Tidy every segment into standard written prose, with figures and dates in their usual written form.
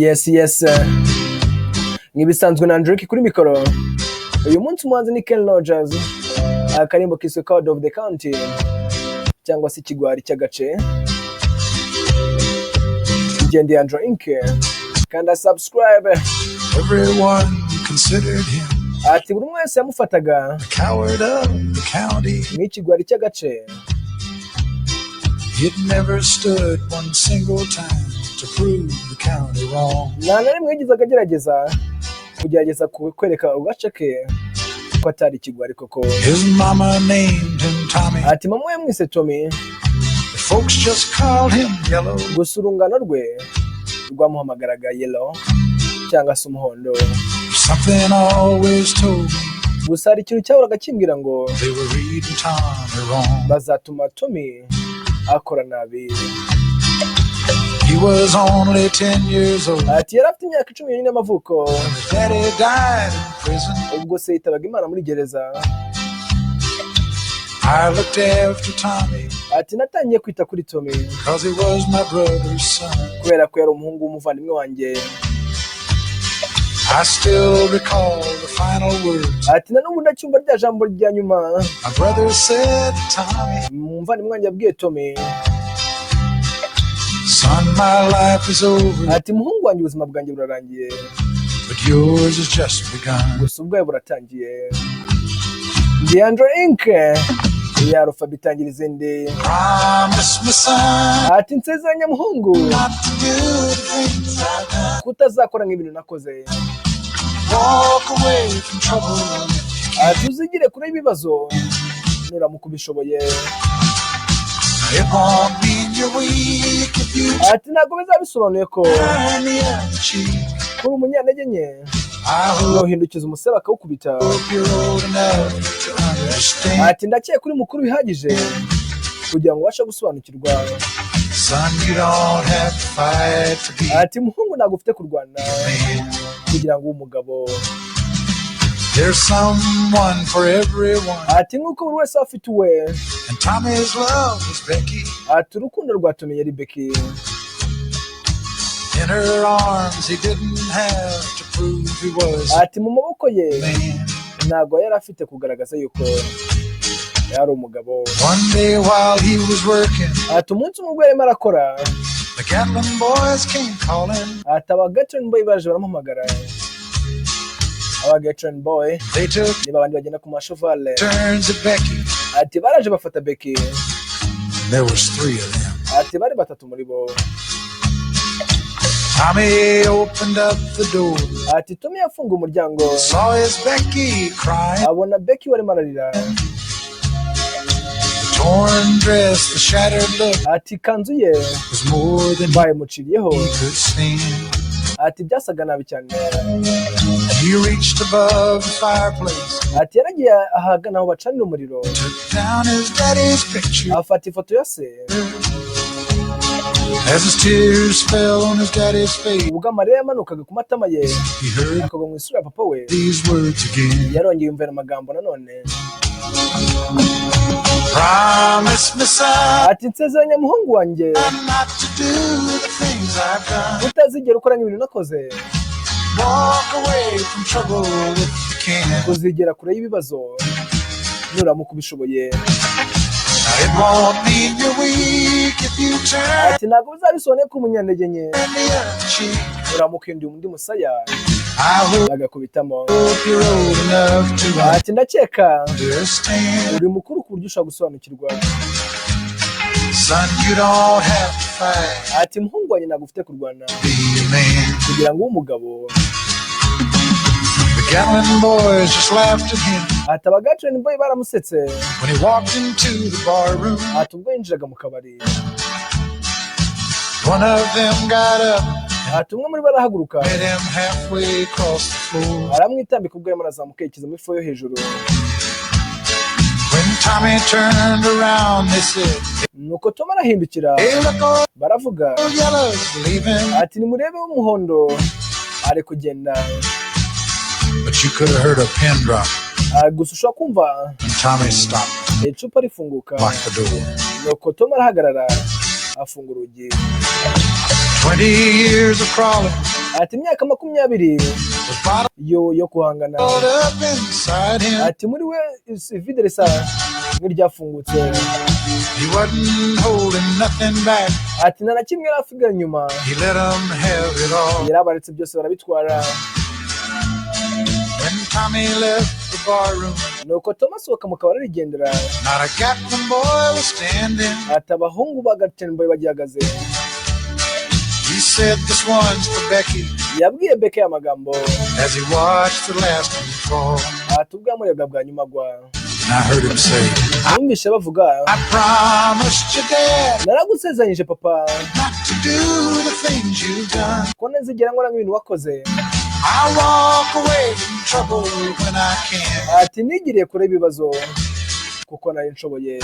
Yes. Nk'ibisanzwe na Drake kuri mikoro. Uyu munsi umuhanzi ni Kenny Rogers. Akarimbo kiswe Code of the County cyangwa se ikigwari cy'agace. Ngende Andrew Inc. Kanda subscribe. Everyone considered him ati buri wese yamufataga the coward of the county. Nk'ikigwari cy'agace. He'd never stood one single time to prove the county wrong. Nta na rimwe yagize akagerageza kugerageza kwereka agace ke ko atari ikigwari koko. His mama named him Tommy. Ati mama yamwise Tommy. The folks just called him Yellow. Gusa urungano rwe rwamuhamagaraga Yellow cyangwa se umuhondo. Something always told me gusa hari ikintu cyahoraga kimbwira ngo they were reading Tommy wrong. bazatuma Tommy akora nabi. He was only 10 years old. Ati yari afite imyaka 14 y'amavuko. His daddy died in prison. Ubwo se yitabaga Imana muri gereza. I looked after Tommy Ati natangiye kwita kuri Tommy because he was my brother's son. kubera ko yari umuhungu w'umuvandimwe wanjye. I still recall the final words. Ati na n'ubu ndacyumva rya jambo rya nyuma My brother said to Tommy, umuvandimwe wanjye yabwiye Tommy. son, my life is over, Ati muhungu wanjye ubuzima bwanjye burarangiye but yours has just begun. gusa ubwawe buratangiye. Andrew Inc. ya Alpha bitangira izindi. Promise me, son, Ati nsezeranya muhungu not to do the things I've done. kutazakora nk'ibintu nakoze. Walk away from trouble. Ati uzigire kure y'ibibazo nuramuka ubishoboye. It won't mean you're weak if you Ati ntabwo bizabisobanuye ko turn the other cheek. kuri umunyantege nke I hope yohindukiza umusebe akawukubita. you're old enough to understand. Ati ndakeye kuri mukuru bihagije kugira ngo ubashe gusobanukirwa. Son, you don't have to fight to be Ati muhungu ntabwo ufite kurwana man. kugira ngo ube umugabo. There's someone for everyone. Ati nk'uko buri wese afite uwe. And Tommy's love was Becky. Ati urukundo rwa Tommy yari Becky. In her arms, he didn't have to prove he was a Ati mu maboko ye man. ntabwo yari afite kugaragaza yuko yari umugabo. One day while he was working, Ati umunsi umwe ubwo yarimo arakora. the Gatlin boys came calling. Ati aba Gatron Boy baje baramuhamagara. Aba Gatron Boy They took ni babandi bagenda ku mashevale. turns at Becky. Ati baraje bafata Becky. There was 3 of them. Ati bari batatu muri bo. Tommy opened up the door, Ati Tommy yafunga umuryango saw his Becky crying. abona Becky warimo ararira. The torn dress, the shattered look Ati kanzu ye was more than bayimuciriyeho. he could stand. Ati byasaga nabi cyane. He reached above the fireplace, Ati yaragiye ahagana aho bacanira umuriro took down his daddy's picture. afata ifoto ya se. As his tears fell on his daddy's face, Ubwo amarira yamanukaga ku matama ye he heard akagwa mu isura ya papa we. these words again. Yarongeye yumvira amagambo nanone. Promise me, son, Ati nsezeranya muhungu wanjye not to do the things I've done. utazigera ukora nk'ibintu nakoze. Walk away from trouble if you can. Kuzigera kure y'ibibazo nuramuka ubishoboye. It won't mean you're weak if you turn Ati ntabwo bizabisobanuye ko umunyantege nke the other cheek. uramuka uhinduye undi musaya I hope agakubitamo. you're old enough to Ati ndakeka understand. uri mukuru ku buryo ushobora gusobanukirwa. Son, you don't have to fight Ati muhungu wanjye ntabwo ufite kurwana to be a man. kugira ngo ube umugabo. The Gatlin boys just laughed at him Ati aba Gatron Boy baramusetse. when he walked into the bar room. Ati ubwo yinjiraga mu kabari. One of them got up, Ati umwe muri bo arahaguruka met him halfway across the floor. aramwitambika ubwo yarimo arazamuka yerekeza muri fo yo hejuru. When Tommy turned around, they said, Nuko Tom arahindukira hey, look, old baravuga. Yellow's leaving. Ati nimurebe w'umuhondo ari kugenda. But you could have heard a pin drop Gusa ushobora kumva when Tommy stopped, icupa rifunguka. locked the door. Nuko Tom arahagarara afunga urugi. 20 years of crawling ati imyaka 20 yo kuhangana up inside him. ati muri we vide risa nk'iryafungutse He wasn't holding nothing back. ati nta na kimwe yari asigaye inyuma He let them have it all. yarabaretse byose barabitwara When Tommy left the barroom, nuko Tom asohoka mu kabari arigendera not a Captain boy was standing. ati abahungu ba Captain Boy bagihagaze He said, "This one's for Becky," yabwiye Beke amagambo as he watched the last one fall. ati ubwo yamurega bwa nyuma gwa And I heard him say, numvise bavuga "I promised your dad naragusezeranyije papa not to do the things you've done. ko ntazigera nkora nk'ibintu wakoze I walk away from trouble when I can. ati nigiriye kure ibibazo kuko nari nshoboye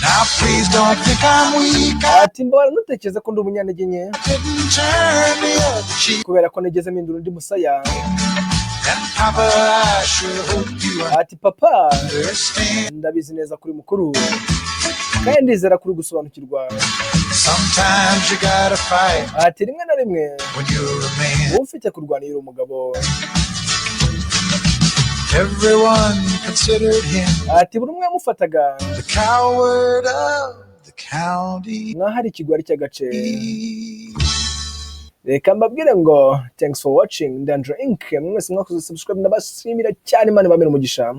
Now please don't think I'm weak. I ati mbabara ntutekereze ko ndi umunyantege nke didn't turn the other cheek. kubera ko nigeze mpindura undi musaya And Papa, I sure hope you ati papa understand. ndabizi neza kuri mukuru kandi ndizera kuri gusobanukirwa Sometimes you gotta fight ati rimwe na rimwe when you're a man. uba ufite kurwanira umugabo Everyone considered him ati buri umwe yamufataga the coward of the county. nk'aho ari ikigwari cy'agace reka mbabwire ngo thanks for watching Dandra Inc mwese mwakoze subscribe ndabashimira cyane Imana ibamere umugisha